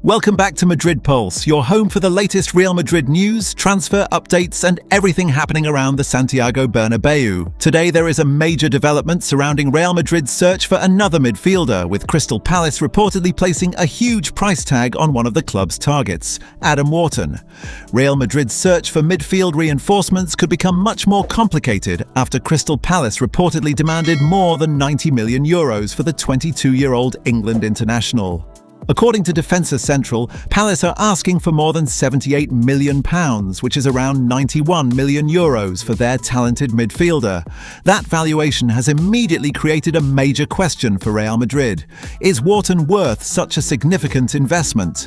Welcome back to Madrid Pulse, your home for the latest Real Madrid news, transfer updates, and everything happening around the Santiago Bernabeu. Today there is a major development surrounding Real Madrid's search for another midfielder, with Crystal Palace reportedly placing a huge price tag on one of the club's targets, Adam Wharton. Real Madrid's search for midfield reinforcements could become much more complicated after Crystal Palace reportedly demanded more than €90 million for the 22-year-old England international. According to Defensa Central, Palace are asking for more than £78 million, which is around €91 million for their talented midfielder. That valuation has immediately created a major question for Real Madrid. Is Wharton worth such a significant investment?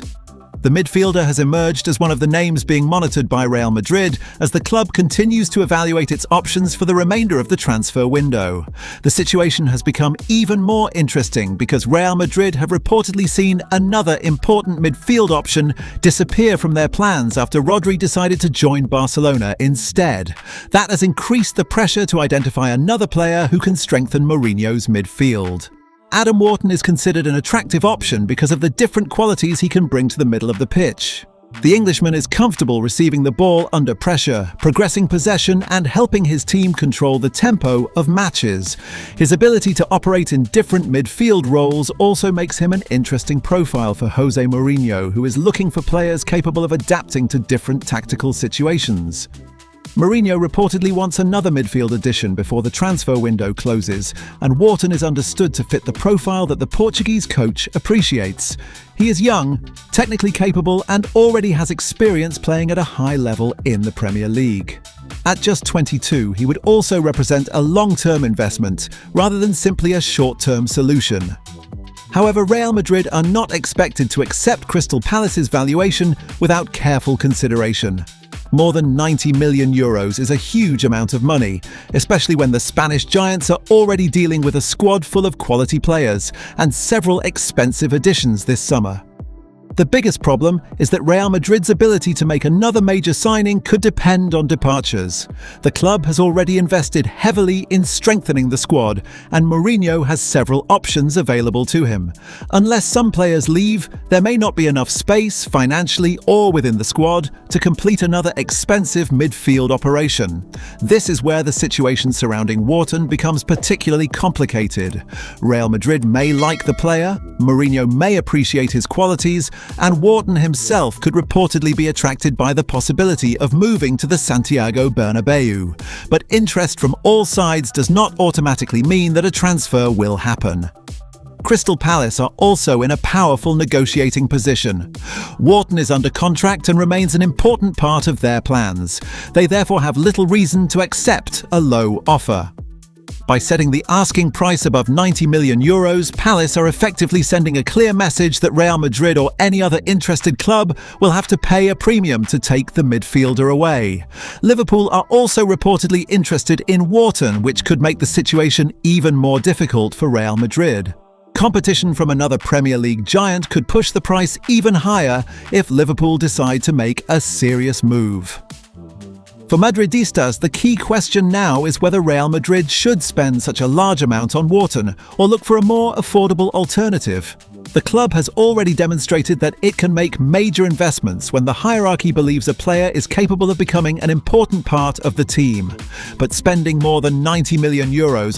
The midfielder has emerged as one of the names being monitored by Real Madrid as the club continues to evaluate its options for the remainder of the transfer window. The situation has become even more interesting because Real Madrid have reportedly seen another important midfield option disappear from their plans after Rodri decided to join Barcelona instead. That has increased the pressure to identify another player who can strengthen Mourinho's midfield. Adam Wharton is considered an attractive option because of the different qualities he can bring to the middle of the pitch. The Englishman is comfortable receiving the ball under pressure, progressing possession and helping his team control the tempo of matches. His ability to operate in different midfield roles also makes him an interesting profile for Jose Mourinho, who is looking for players capable of adapting to different tactical situations. Mourinho reportedly wants another midfield addition before the transfer window closes, and Wharton is understood to fit the profile that the Portuguese coach appreciates. He is young, technically capable, and already has experience playing at a high level in the Premier League. At just 22, he would also represent a long-term investment, rather than simply a short-term solution. However, Real Madrid are not expected to accept Crystal Palace's valuation without careful consideration. More than €90 million is a huge amount of money, especially when the Spanish giants are already dealing with a squad full of quality players and several expensive additions this summer. The biggest problem is that Real Madrid's ability to make another major signing could depend on departures. The club has already invested heavily in strengthening the squad, and Mourinho has several options available to him. Unless some players leave, there may not be enough space, financially or within the squad, to complete another expensive midfield operation. This is where the situation surrounding Wharton becomes particularly complicated. Real Madrid may like the player, Mourinho may appreciate his qualities, and Wharton himself could reportedly be attracted by the possibility of moving to the Santiago Bernabeu. But interest from all sides does not automatically mean that a transfer will happen. Crystal Palace are also in a powerful negotiating position. Wharton is under contract and remains an important part of their plans. They therefore have little reason to accept a low offer. By setting the asking price above €90 million, Palace are effectively sending a clear message that Real Madrid or any other interested club will have to pay a premium to take the midfielder away. Liverpool are also reportedly interested in Wharton, which could make the situation even more difficult for Real Madrid. Competition from another Premier League giant could push the price even higher if Liverpool decide to make a serious move. For Madridistas, the key question now is whether Real Madrid should spend such a large amount on Wharton or look for a more affordable alternative. The club has already demonstrated that it can make major investments when the hierarchy believes a player is capable of becoming an important part of the team. But spending more than €90 million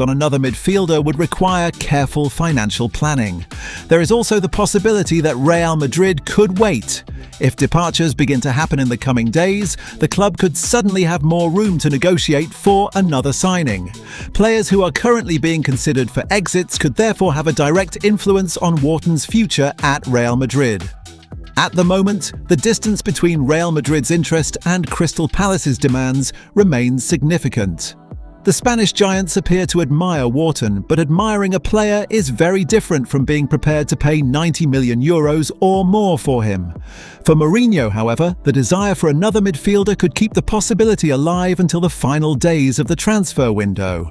on another midfielder would require careful financial planning. There is also the possibility that Real Madrid could wait. If departures begin to happen in the coming days, the club could suddenly have more room to negotiate for another signing. Players who are currently being considered for exits could therefore have a direct influence on Wharton's future at Real Madrid. At the moment, the distance between Real Madrid's interest and Crystal Palace's demands remains significant. The Spanish giants appear to admire Wharton, but admiring a player is very different from being prepared to pay €90 million or more for him. For Mourinho, however, the desire for another midfielder could keep the possibility alive until the final days of the transfer window.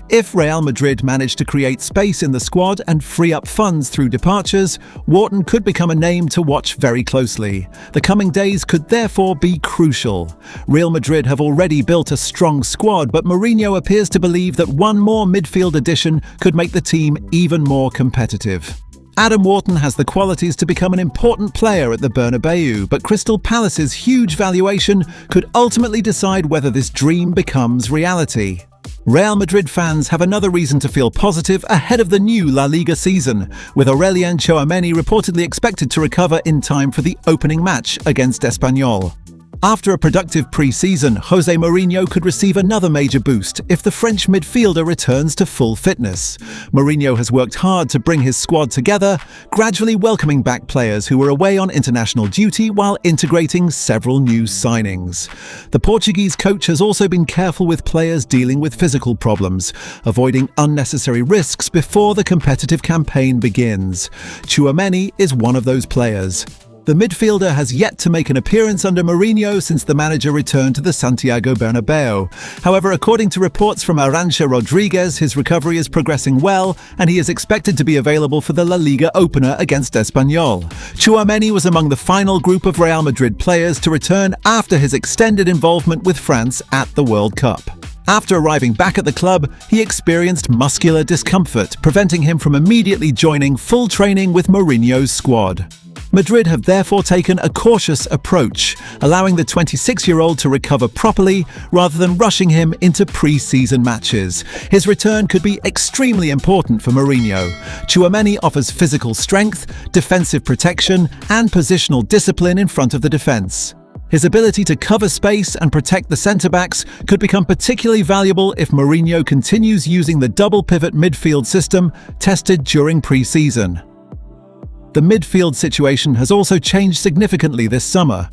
If Real Madrid manage to create space in the squad and free up funds through departures, Wharton could become a name to watch very closely. The coming days could therefore be crucial. Real Madrid have already built a strong squad, but Mourinho appears to believe that one more midfield addition could make the team even more competitive. Adam Wharton has the qualities to become an important player at the Bernabeu, but Crystal Palace's huge valuation could ultimately decide whether this dream becomes reality. Real Madrid fans have another reason to feel positive ahead of the new La Liga season, with Aurelien Tchouameni reportedly expected to recover in time for the opening match against Espanyol. After a productive pre-season, Jose Mourinho could receive another major boost if the French midfielder returns to full fitness. Mourinho has worked hard to bring his squad together, gradually welcoming back players who were away on international duty while integrating several new signings. The Portuguese coach has also been careful with players dealing with physical problems, avoiding unnecessary risks before the competitive campaign begins. Tchouameni is one of those players. The midfielder has yet to make an appearance under Mourinho since the manager returned to the Santiago Bernabeu. However, according to reports from Arantxa Rodriguez, his recovery is progressing well and he is expected to be available for the La Liga opener against Espanyol. Tchouameni was among the final group of Real Madrid players to return after his extended involvement with France at the World Cup. After arriving back at the club, he experienced muscular discomfort, preventing him from immediately joining full training with Mourinho's squad. Madrid have therefore taken a cautious approach, allowing the 26-year-old to recover properly rather than rushing him into pre-season matches. His return could be extremely important for Mourinho. Tchouameni offers physical strength, defensive protection, and positional discipline in front of the defence. His ability to cover space and protect the centre-backs could become particularly valuable if Mourinho continues using the double-pivot midfield system tested during pre-season. The midfield situation has also changed significantly this summer.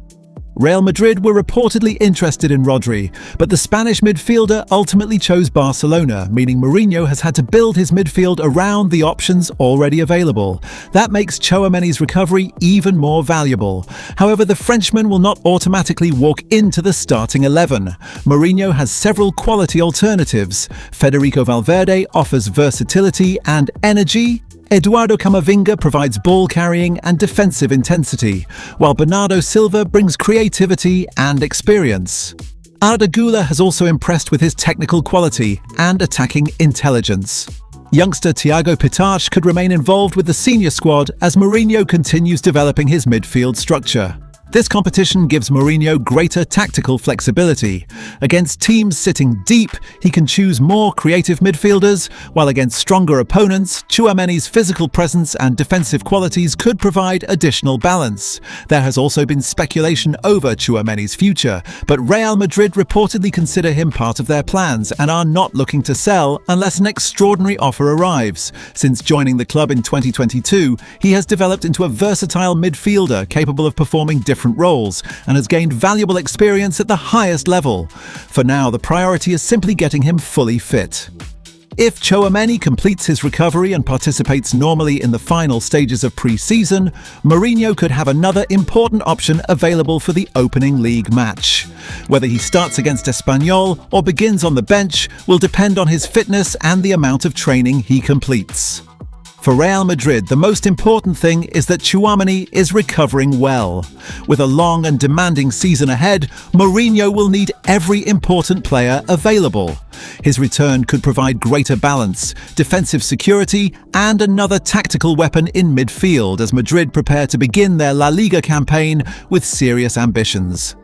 Real Madrid were reportedly interested in Rodri, but the Spanish midfielder ultimately chose Barcelona, meaning Mourinho has had to build his midfield around the options already available. That makes Tchouameni's recovery even more valuable. However, the Frenchman will not automatically walk into the starting 11. Mourinho has several quality alternatives. Federico Valverde offers versatility and energy. Eduardo Camavinga provides ball carrying and defensive intensity, while Bernardo Silva brings creativity and experience. Arda Güler has also impressed with his technical quality and attacking intelligence. Youngster Thiago Pitach could remain involved with the senior squad as Mourinho continues developing his midfield structure. This competition gives Mourinho greater tactical flexibility. Against teams sitting deep, he can choose more creative midfielders, while against stronger opponents, Tchouameni's physical presence and defensive qualities could provide additional balance. There has also been speculation over Tchouameni's future, but Real Madrid reportedly consider him part of their plans and are not looking to sell unless an extraordinary offer arrives. Since joining the club in 2022, he has developed into a versatile midfielder capable of performing different roles and has gained valuable experience at the highest level. For now, the priority is simply getting him fully fit. If Tchouameni completes his recovery and participates normally in the final stages of pre-season, Mourinho could have another important option available for the opening league match. Whether he starts against Espanyol or begins on the bench will depend on his fitness and the amount of training he completes. For Real Madrid, the most important thing is that Tchouameni is recovering well. With a long and demanding season ahead, Mourinho will need every important player available. His return could provide greater balance, defensive security, and another tactical weapon in midfield as Madrid prepare to begin their La Liga campaign with serious ambitions.